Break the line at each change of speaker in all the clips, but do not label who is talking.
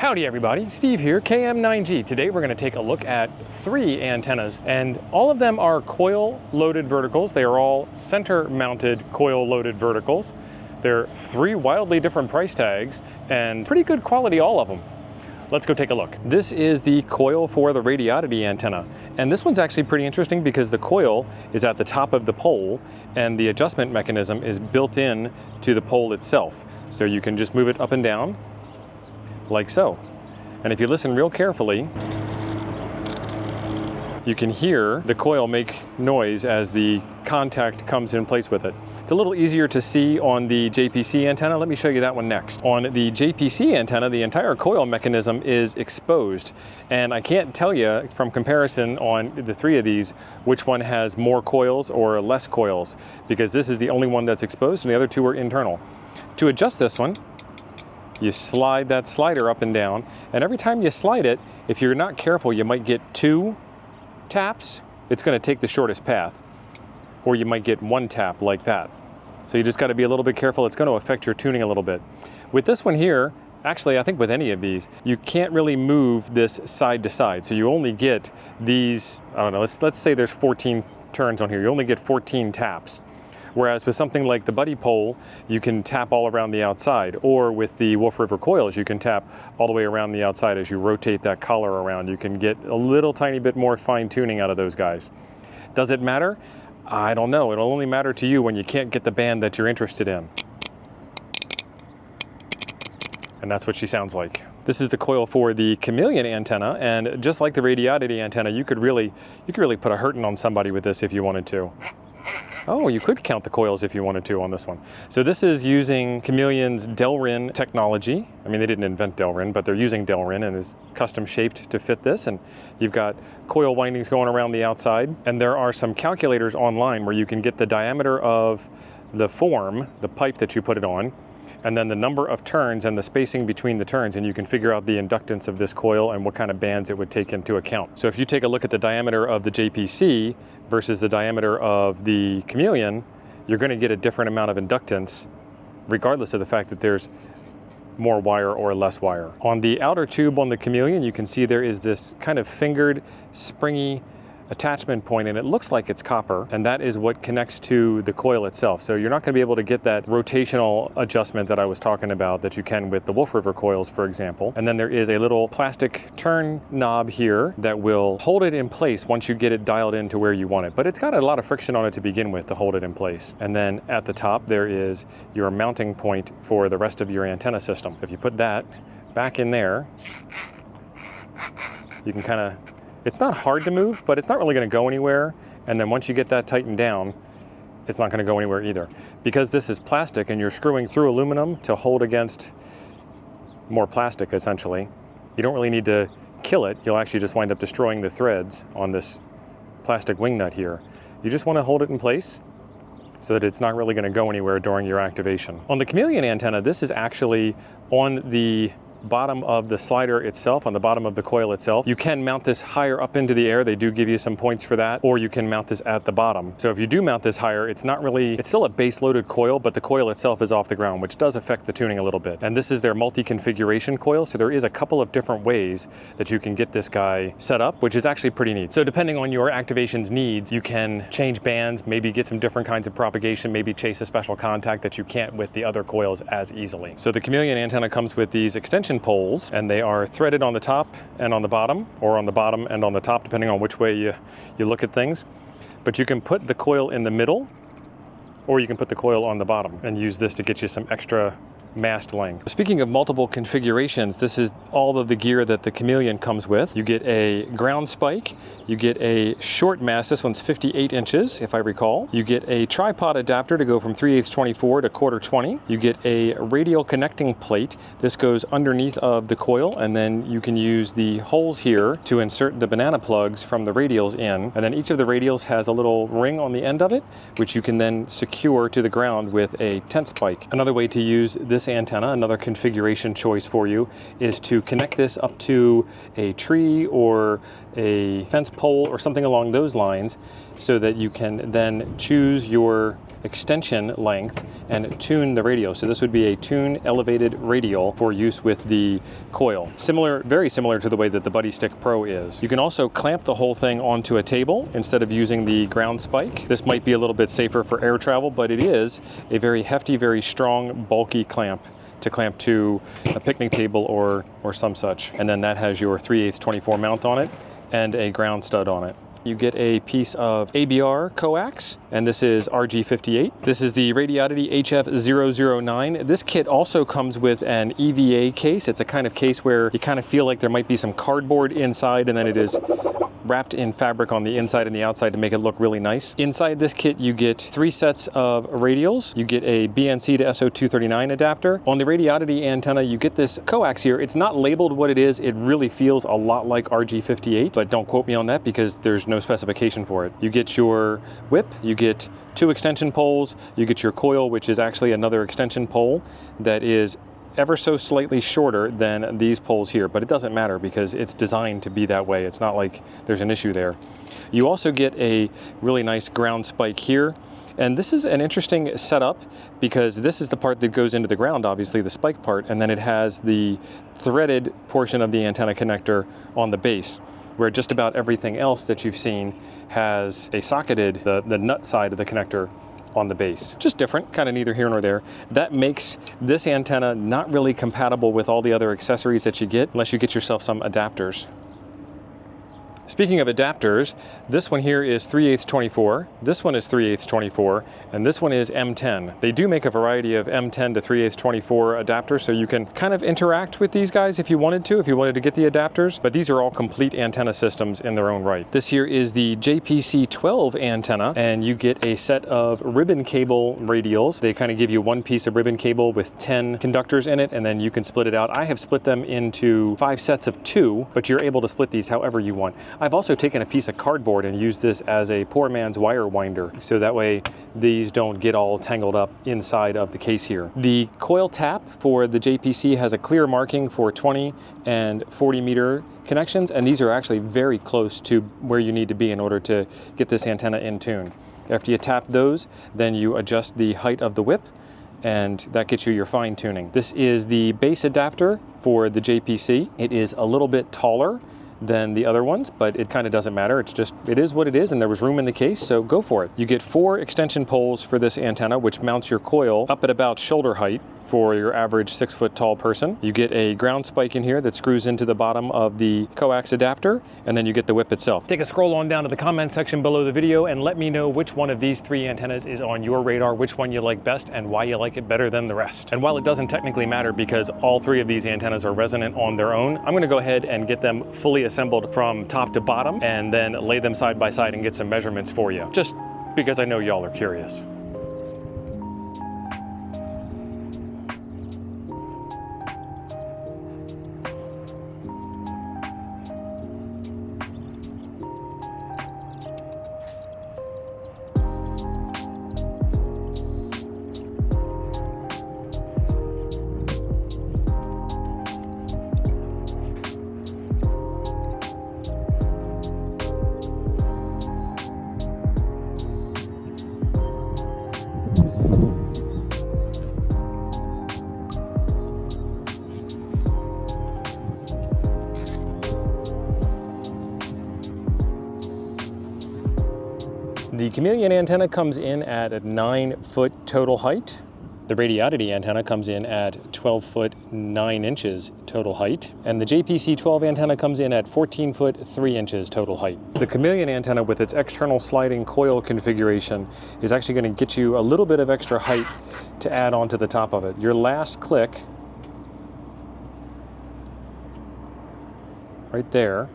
Howdy everybody, Steve here, KM9G. Today we're going to take a look at 3 antennas, and all of them are coil-loaded verticals. They are all center-mounted coil-loaded verticals. They're 3 wildly different price tags and pretty good quality, all of them. Let's go take a look. This is the coil for the Radioddity antenna, and this one's actually pretty interesting because the coil is at the top of the pole and the adjustment mechanism is built in to the pole itself. So you can just move it up and down like so. And if you listen real carefully, you can hear the coil make noise as the contact comes in place with it. It's a little easier to see on the JPC antenna. Let me show you that one next. On the JPC antenna, the entire coil mechanism is exposed. And I can't tell you from comparison on the 3 of these, which one has more coils or less coils, because this is the only one that's exposed and the other 2 are internal. To adjust this one, you slide that slider up and down, and every time you slide it, if you're not careful, you might get 2 taps. It's going to take the shortest path, or you might get 1 tap like that. So you just got to be a little bit careful. It's going to affect your tuning a little bit. With this one here, actually I think with any of these, you can't really move this side to side. So you only get these, I don't know, let's say there's 14 turns on here. You only get 14 taps. Whereas with something like the buddy pole, you can tap all around the outside, or with the Wolf River coils, you can tap all the way around the outside as you rotate that collar around. You can get a little tiny bit more fine tuning out of those guys. Does it matter? I don't know. It'll only matter to you when you can't get the band that you're interested in. And that's what she sounds like. This is the coil for the Chameleon antenna, and just like the Radioddity antenna, you could really put a hurting on somebody with this if you wanted to. Oh, you could count the coils if you wanted to on this one. So this is using Chameleon's Delrin technology. I mean, they didn't invent Delrin, but they're using Delrin, and it's custom shaped to fit this. And you've got coil windings going around the outside. And there are some calculators online where you can get the diameter of the form, the pipe that you put it on, and then the number of turns and the spacing between the turns, and you can figure out the inductance of this coil and what kind of bands it would take into account. So if you take a look at the diameter of the JPC versus the diameter of the Chameleon, you're going to get a different amount of inductance regardless of the fact that there's more wire or less wire. On the outer tube on the Chameleon, you can see there is this kind of fingered, springy attachment point, and it looks like it's copper, and that is what connects to the coil itself. So you're not going to be able to get that rotational adjustment that I was talking about that you can with the Wolf River coils, for example. And then there is a little plastic turn knob here that will hold it in place once you get it dialed in to where you want it. But it's got a lot of friction on it to begin with to hold it in place. And then at the top there is your mounting point for the rest of your antenna system. If you put that back in there, you can kind of, it's not hard to move, but it's not really going to go anywhere. And then once you get that tightened down, it's not going to go anywhere either. Because this is plastic and you're screwing through aluminum to hold against more plastic, essentially, you don't really need to kill it. You'll actually just wind up destroying the threads on this plastic wing nut here. You just want to hold it in place so that it's not really going to go anywhere during your activation. On the Chameleon antenna, this is actually on the bottom of the slider itself, on the bottom of the coil itself. You can mount this higher up into the air. They do give you some points for that, or you can mount this at the bottom. So if you do mount this higher, it's not really, it's still a base loaded coil, but the coil itself is off the ground, which does affect the tuning a little bit. And this is their multi-configuration coil, so there is a couple of different ways that you can get this guy set up, which is actually pretty neat. So depending on your activation's needs, you can change bands, maybe get some different kinds of propagation, maybe chase a special contact that you can't with the other coils as easily. So the Chameleon antenna comes with these extension poles, and they are threaded on the top and on the bottom, or on the bottom and on the top, depending on which way you look at things. But you can put the coil in the middle, or you can put the coil on the bottom and use this to get you some extra mast length. Speaking of multiple configurations, this is all of the gear that the Chameleon comes with. You get a ground spike, you get a short mast, this one's 58 inches if I recall. You get a tripod adapter to go from 3/8 24 to 1/4 20. You get a radial connecting plate. This goes underneath of the coil, and then you can use the holes here to insert the banana plugs from the radials in. And then each of the radials has a little ring on the end of it, which you can then secure to the ground with a tent spike. Another way to use this antenna, another configuration choice for you, is to connect this up to a tree or a fence pole or something along those lines, so that you can then choose your extension length and tune the radial. So this would be a tune elevated radial for use with the coil. Similar, very similar to the way that the Buddy Stick Pro is. You can also clamp the whole thing onto a table instead of using the ground spike. This might be a little bit safer for air travel, but it is a very hefty, very strong, bulky clamp to clamp to a picnic table or some such. And then that has your 3/8 24 mount on it and a ground stud on it. You get a piece of ABR coax, and this is RG58. This is the Radioddity HF009. This kit also comes with an EVA case. It's a kind of case where you kind of feel like there might be some cardboard inside, and then it is wrapped in fabric on the inside and the outside to make it look really nice. Inside this kit, you get 3 sets of radials. You get a BNC to SO239 adapter. On the Radioddity antenna, you get this coax here. It's not labeled what it is. It really feels a lot like RG58, but don't quote me on that because there's no specification for it. You get your whip, you get 2 extension poles, you get your coil, which is actually another extension pole that is ever so slightly shorter than these poles here, but it doesn't matter because it's designed to be that way. It's not like there's an issue there. You also get a really nice ground spike here. And this is an interesting setup because this is the part that goes into the ground, obviously the spike part, and then it has the threaded portion of the antenna connector on the base, where just about everything else that you've seen has a socketed, the nut side of the connector on the base. Just different, kind of neither here nor there. That makes this antenna not really compatible with all the other accessories that you get unless you get yourself some adapters. Speaking of adapters, this one here is 3/8 24, this one is 3/8 24, and this one is M10. They do make a variety of M10 to 3/8 24 adapters, so you can kind of interact with these guys if you wanted to get the adapters, but these are all complete antenna systems in their own right. This here is the JPC-12 antenna, and you get a set of ribbon cable radials. They kind of give you one piece of ribbon cable with 10 conductors in it, and then you can split it out. I have split them into 5 sets of 2, but you're able to split these however you want. I've also taken a piece of cardboard and used this as a poor man's wire winder, so that way these don't get all tangled up inside of the case here. The coil tap for the JPC has a clear marking for 20 and 40 meter connections, and these are actually very close to where you need to be in order to get this antenna in tune. After you tap those, then you adjust the height of the whip, and that gets you your fine tuning. This is the base adapter for the JPC. It is a little bit taller than the other ones, but it kind of doesn't matter. It is what it is, and there was room in the case, so go for it. You get 4 extension poles for this antenna, which mounts your coil up at about shoulder height for your average 6 foot tall person. You get a ground spike in here that screws into the bottom of the coax adapter, and then you get the whip itself. Take a scroll on down to the comment section below the video and let me know which one of these 3 antennas is on your radar, which one you like best, and why you like it better than the rest. And while it doesn't technically matter because all 3 of these antennas are resonant on their own, I'm gonna go ahead and get them fully assembled from top to bottom and then lay them side by side and get some measurements for you, just because I know y'all are curious. The Chameleon antenna comes in at a 9 foot total height. The Radioddity antenna comes in at 12 foot 9 inches total height. And the JPC-12 antenna comes in at 14 foot 3 inches total height. The Chameleon antenna with its external sliding coil configuration is actually going to get you a little bit of extra height to add onto the top of it. Your last click right there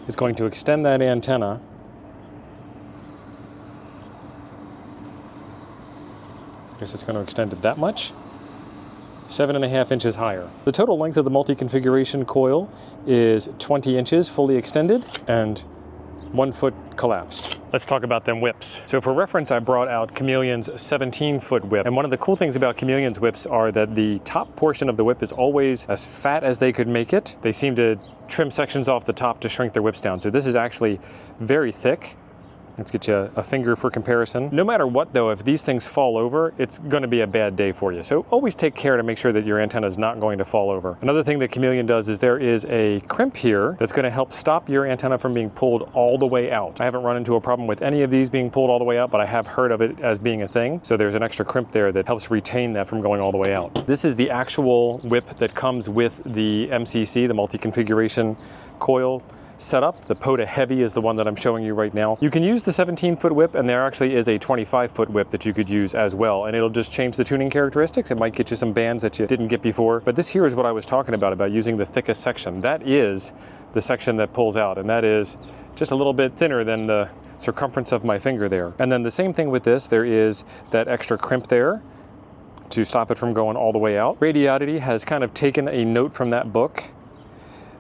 is going to extend that antenna I guess it's going to extend it that much. 7.5 inches higher. The total length of the multi-configuration coil is 20 inches fully extended and 1 foot collapsed. Let's talk about them whips. So for reference, I brought out Chameleon's 17-foot whip. And one of the cool things about Chameleon's whips are that the top portion of the whip is always as fat as they could make it. They seem to trim sections off the top to shrink their whips down. So this is actually very thick, Let's get you a finger for comparison. No matter what though, if these things fall over, it's gonna be a bad day for you. So always take care to make sure that your antenna is not going to fall over. Another thing that Chameleon does is there is a crimp here that's gonna help stop your antenna from being pulled all the way out. I haven't run into a problem with any of these being pulled all the way out, but I have heard of it as being a thing. So there's an extra crimp there that helps retain that from going all the way out. This is the actual whip that comes with the MCC, the multi-configuration coil setup. The POTA Heavy is the one that I'm showing you right now. You can use the 17-foot whip, and there actually is a 25-foot whip that you could use as well, and it'll just change the tuning characteristics. It might get you some bands that you didn't get before, but this here is what I was talking about using the thickest section. That is the section that pulls out, and that is just a little bit thinner than the circumference of my finger there. And then the same thing with this, there is that extra crimp there to stop it from going all the way out. Radioddity has kind of taken a note from that book.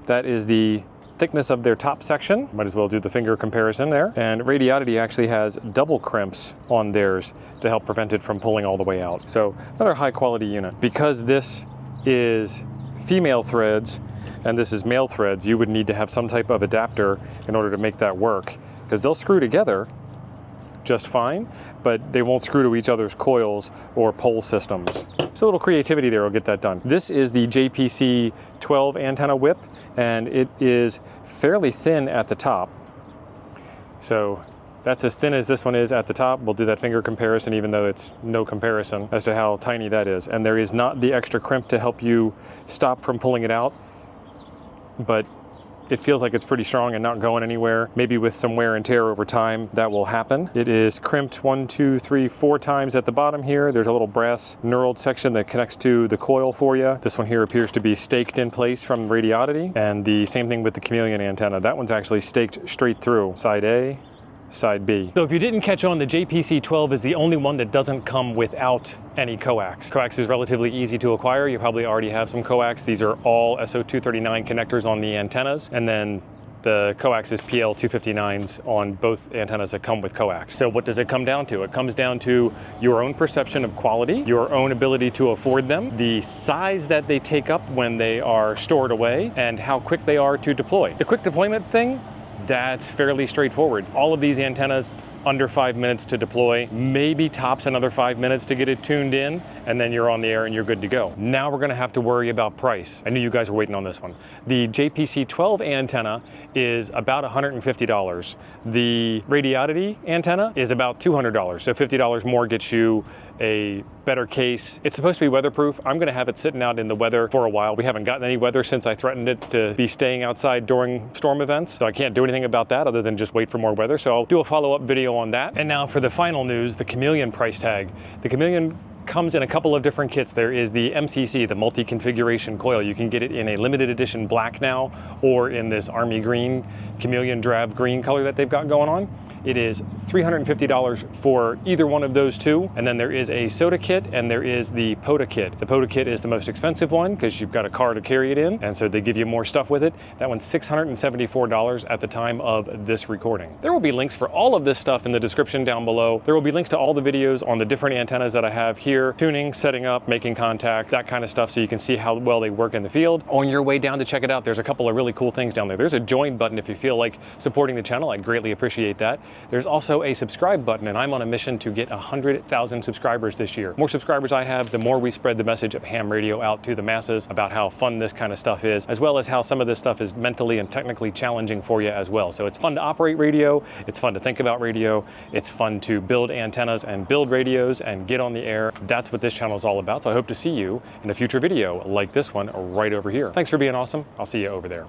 That is the thickness of their top section. Might as well do the finger comparison there. And Radioddity actually has double crimps on theirs to help prevent it from pulling all the way out. So another high quality unit. Because this is female threads and this is male threads, you would need to have some type of adapter in order to make that work, because they'll screw together just fine, but they won't screw to each other's coils or pole systems. So a little creativity there will get that done. This is the JPC-12 antenna whip, and it is fairly thin at the top. So that's as thin as this one is at the top. We'll do that finger comparison, even though it's no comparison as to how tiny that is. And there is not the extra crimp to help you stop from pulling it out, but it feels like it's pretty strong and not going anywhere. Maybe with some wear and tear over time, that will happen. It is crimped 1, 2, 3, 4 times at the bottom here. There's a little brass knurled section that connects to the coil for you. This one here appears to be staked in place from Radioddity. And the same thing with the Chameleon antenna. That one's actually staked straight through. Side A, side B. So if you didn't catch on, the JPC-12 is the only one that doesn't come without any coax. Coax is relatively easy to acquire. You probably already have some coax. These are all SO239 connectors on the antennas, and then the coax is PL259s on both antennas that come with coax. So what does it come down to? It comes down to your own perception of quality, your own ability to afford them, the size that they take up when they are stored away, and how quick they are to deploy. The quick deployment thing, that's fairly straightforward. All of these antennas, under 5 minutes to deploy, maybe tops another 5 minutes to get it tuned in, and then you're on the air and you're good to go. Now we're gonna have to worry about price. I knew you guys were waiting on this one. The JPC-12 antenna is about $150. The Radioddity antenna is about $200, so $50 more gets you a better case. It's supposed to be weatherproof. I'm gonna have it sitting out in the weather for a while. We haven't gotten any weather since I threatened it to be staying outside during storm events, so I can't do anything about that other than just wait for more weather. So I'll do a follow-up video on that. And now for the final news, the Chameleon price tag. The Chameleon comes in a couple of different kits. There is the MCC, the multi-configuration coil. You can get it in a limited edition black now, or in this army green, Chameleon drab green color that they've got going on. It is $350 for either one of those two. And then there is a SOTA kit and there is the POTA kit. The POTA kit is the most expensive one because you've got a car to carry it in, and so they give you more stuff with it. That one's $674 at the time of this recording. There will be links for all of this stuff in the description down below. There will be links to all the videos on the different antennas that I have here, tuning, setting up, making contact, that kind of stuff, so you can see how well they work in the field. On your way down to check it out, there's a couple of really cool things down there. There's a join button if you feel like supporting the channel. I'd greatly appreciate that. There's also a subscribe button, and I'm on a mission to get 100,000 subscribers this year. The more subscribers I have, the more we spread the message of ham radio out to the masses about how fun this kind of stuff is, as well as how some of this stuff is mentally and technically challenging for you as well. So it's fun to operate radio, it's fun to think about radio, it's fun to build antennas and build radios and get on the air. That's what this channel is all about. So I hope to see you in a future video like this one right over here. Thanks for being awesome. I'll see you over there.